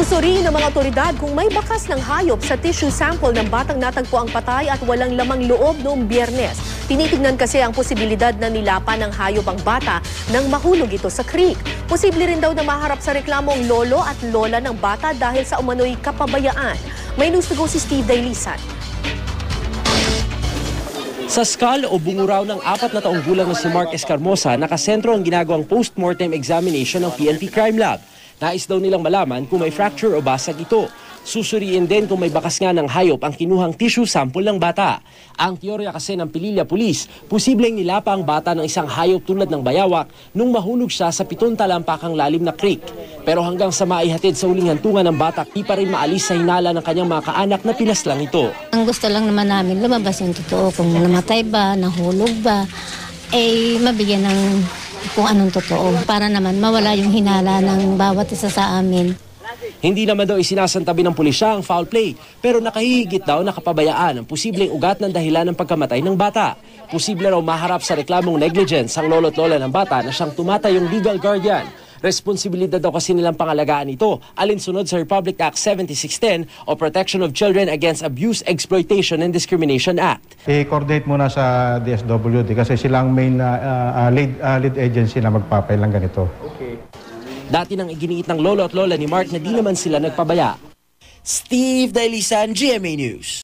Susuriin ng mga otoridad kung may bakas ng hayop sa tissue sample ng batang natagpo ang patay at walang lamang loob noong Biyernes. Tinitignan kasi ang posibilidad na nilapan ng hayop ang bata nang mahulog ito sa creek. Posible rin daw na maharap sa reklamo ang lolo at lola ng bata dahil sa umano'y kapabayaan. May news to go si Steve Dailisan. Sa skull o bungo raw ng 4 na taong gulang na si Mark Escarmosa, nakasentro ang ginagawang post-mortem examination ng PNP Crime Lab. Nais daw nilang malaman kung may fracture o basag ito. Susuriin din kung may bakas nga ng hayop ang kinuhang tissue sample ng bata. Ang teorya kasi ng Pililla Police, posibleng nilapa ang bata ng isang hayop tulad ng bayawak nung mahulog siya sa 7 talampakang lalim na creek. Pero hanggang sa maihatid sa huling hantungan ng bata, di pa rin maalis sa hinala ng kanyang mga kaanak na pinas lang ito. Ang gusto lang naman namin, lumabas yung totoo. Kung namatay ba, nahulog ba, mabigyan ng kung anong totoo. Para naman mawala yung hinala ng bawat isa sa amin. Hindi naman daw isinasantabi ng pulisya ang foul play, pero nakahihigit daw na kapabayaan ang posibleng ugat ng dahilan ng pagkamatay ng bata. Posible raw maharap sa reklamong negligence ang lolo't lola ng bata na siyang tumatayong legal guardian. Responsibilidad daw kasi nilang pangalagaan ito, alinsunod sa Republic Act 7610 o Protection of Children Against Abuse, Exploitation and Discrimination Act. I-coordinate muna sa DSWD kasi silang main lead agency na magpapail ng ganito. Okay. Dati nang iginiit ng lolo at lola ni Mark na di naman sila nagpabaya. Steve Dailisan, GMA News.